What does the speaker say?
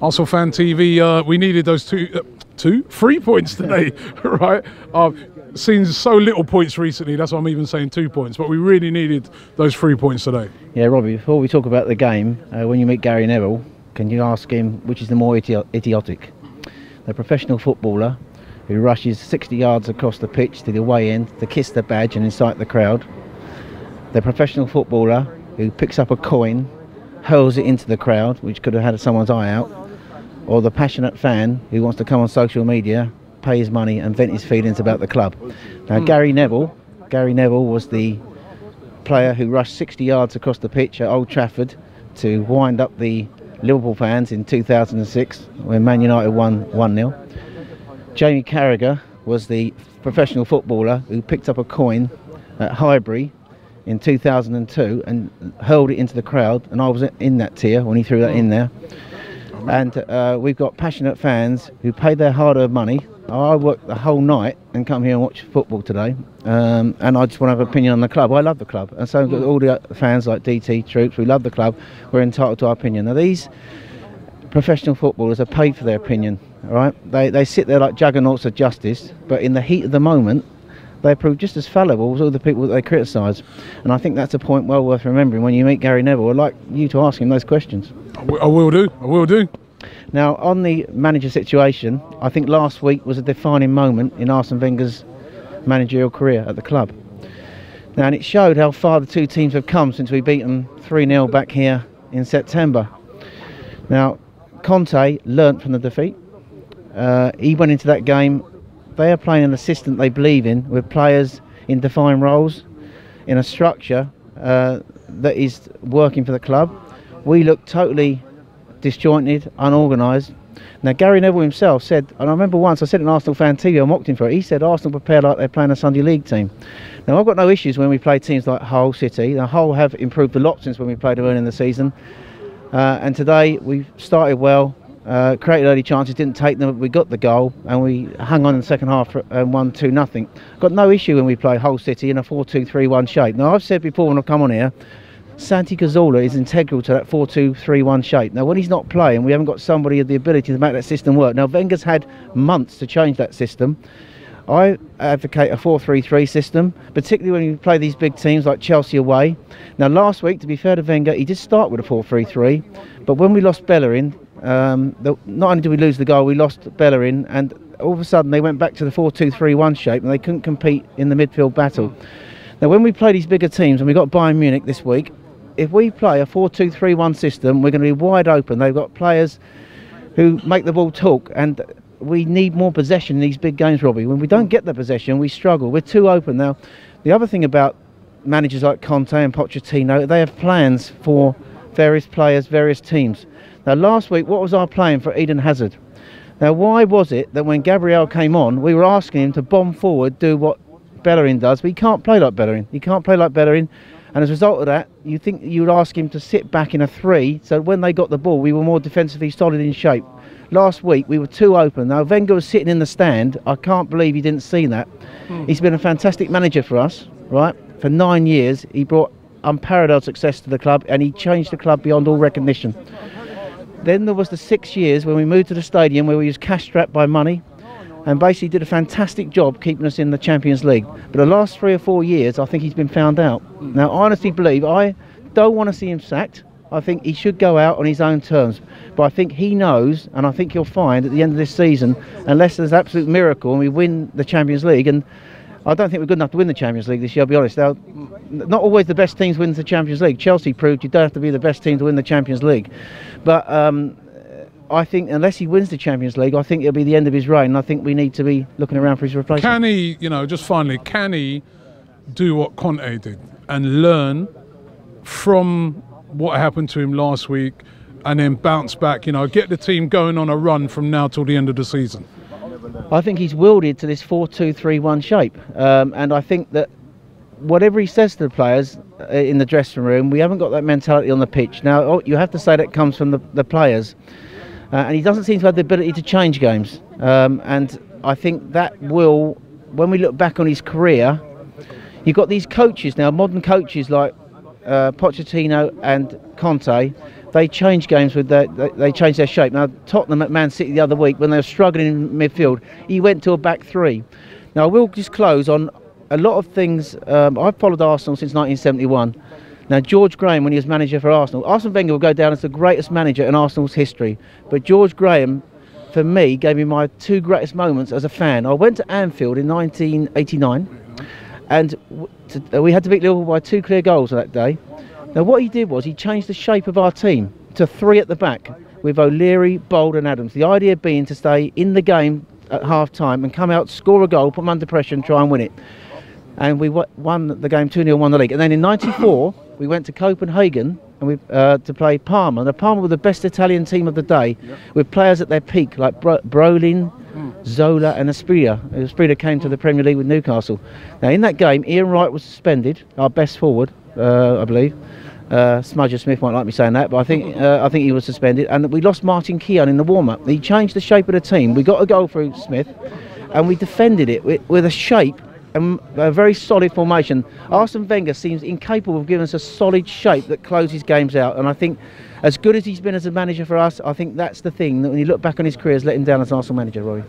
ArsenalFanTV, we needed those 3 points today, right? Seen so little points recently, that's why I'm even saying 2 points, but we really needed those 3 points today. Yeah, Robbie, before we talk about the game, when you meet Gary Neville, can you ask him which is the more idiotic? The professional footballer who rushes 60 yards across the pitch to the away end to kiss the badge and incite the crowd, the professional footballer who picks up a coin, hurls it into the crowd, which could have had someone's eye out, or the passionate fan who wants to come on social media, pay his money and vent his feelings about the club. Now Gary Neville was the player who rushed 60 yards across the pitch at Old Trafford to wind up the Liverpool fans in 2006 when Man United won 1-0. Jamie Carragher was the professional footballer who picked up a coin at Highbury in 2002 and hurled it into the crowd, and I was in that tier when he threw that in there. And we've got passionate fans who pay their hard-earned money. I worked the whole night and come here and watch football today, and I just want to have an opinion on the club. I love the club, and so all the fans like DT, Troops, we love the club. We're entitled to our opinion. Now these professional footballers are paid for their opinion, all right? They sit there like juggernauts of justice, but in the heat of the moment, they prove just as fallible as all the people that they criticise. And I think that's a point well worth remembering when you meet Gary Neville. I'd like you to ask him those questions. I will do. Now, on the manager situation, I think last week was a defining moment in Arsene Wenger's managerial career at the club. Now, and it showed how far the two teams have come since we beat them 3-0 back here in September. Now, Conte learnt from the defeat. He went into that game. They are playing an system they believe in, with players in defined roles, in a structure that is working for the club. We look totally disjointed, unorganised. Now Gary Neville himself said, and I remember once I said it on ArsenalFanTV, I mocked him for it, he said Arsenal prepare like they're playing a Sunday League team. Now I've got no issues when we play teams like Hull City. Now Hull have improved a lot since when we played early in the season, and today we started well, created early chances, didn't take them, but we got the goal and we hung on in the second half and won 2-0. Got no issue when we play Hull City in a 4-2-3-1 shape. Now I've said before when I've come on here, Santi Cazorla is integral to that 4-2-3-1 shape. Now when he's not playing, we haven't got somebody with the ability to make that system work. Now Wenger's had months to change that system. I advocate a 4-3-3 system, particularly when you play these big teams like Chelsea away. Now last week, to be fair to Wenger, he did start with a 4-3-3, but when we lost Bellerin, not only did we lose the goal, we lost Bellerin, and all of a sudden they went back to the 4-2-3-1 shape and they couldn't compete in the midfield battle. Now when we play these bigger teams, and we got Bayern Munich this week, if we play a 4-2-3-1 system, we're going to be wide open. They've got players who make the ball talk, and we need more possession in these big games, Robbie. When we don't get the possession, we struggle. We're too open. Now, the other thing about managers like Conte and Pochettino, they have plans for various players, various teams. Now, last week, what was our plan for Eden Hazard? Now, why was it that when Gabriel came on, we were asking him to bomb forward, do what Bellerin does, but he can't play like Bellerin. He can't play like Bellerin. And as a result of that, you think you would ask him to sit back in a 3, so when they got the ball, we were more defensively solid in shape. Last week, we were too open. Now, Wenger was sitting in the stand. I can't believe he didn't see that. He's been a fantastic manager for us, right? For 9 years, he brought unparalleled success to the club, and he changed the club beyond all recognition. Then there was the 6 years when we moved to the stadium where we was cash-strapped by money, and basically did a fantastic job keeping us in the Champions League. But the last 3 or 4 years, I think he's been found out. Now, I honestly believe, I don't want to see him sacked. I think he should go out on his own terms. But I think he knows, and I think he'll find at the end of this season, unless there's an absolute miracle and we win the Champions League, and I don't think we're good enough to win the Champions League this year, I'll be honest. Now, not always the best teams win the Champions League. Chelsea proved you don't have to be the best team to win the Champions League. But I think unless he wins the Champions League, I think it'll be the end of his reign. I think we need to be looking around for his replacement. Can he, just finally, can he do what Conte did and learn from what happened to him last week and then bounce back, get the team going on a run from now till the end of the season? I think he's wielded to this 4-2-3-1 shape. And I think that whatever he says to the players in the dressing room, we haven't got that mentality on the pitch. Now, you have to say that comes from the players. And he doesn't seem to have the ability to change games. And I think that will, when we look back on his career, you've got these coaches now, modern coaches like Pochettino and Conte, they changed games with they changed their shape. Now Tottenham at Man City the other week, when they were struggling in midfield, he went to a back three. Now I will just close on a lot of things. I've followed Arsenal since 1971. Now George Graham, when he was manager for Arsenal, Arsene Wenger will go down as the greatest manager in Arsenal's history. But George Graham, for me, gave me my 2 greatest moments as a fan. I went to Anfield in 1989, and we had to beat Liverpool by 2 clear goals that day. Now what he did was he changed the shape of our team to 3 at the back with O'Leary, Bold and Adams. The idea being to stay in the game at half time and come out, score a goal, put them under pressure and try and win it. And we won the game 2-0, won the league. And then in '94 we went to Copenhagen and to play Parma. And Parma were the best Italian team of the day, with players at their peak like Brolin, Zola and Asprilla. Asprilla came to the Premier League with Newcastle. Now in that game, Ian Wright was suspended, our best forward, I believe. Smudger Smith might like me saying that, but I think he was suspended. And we lost Martin Keown in the warm-up. He changed the shape of the team. We got a goal through Smith, and we defended it with a shape and a very solid formation. Arsene Wenger seems incapable of giving us a solid shape that closes games out, and I think as good as he's been as a manager for us, I think that's the thing that when you look back on his career has let him down as an Arsenal manager, Rory.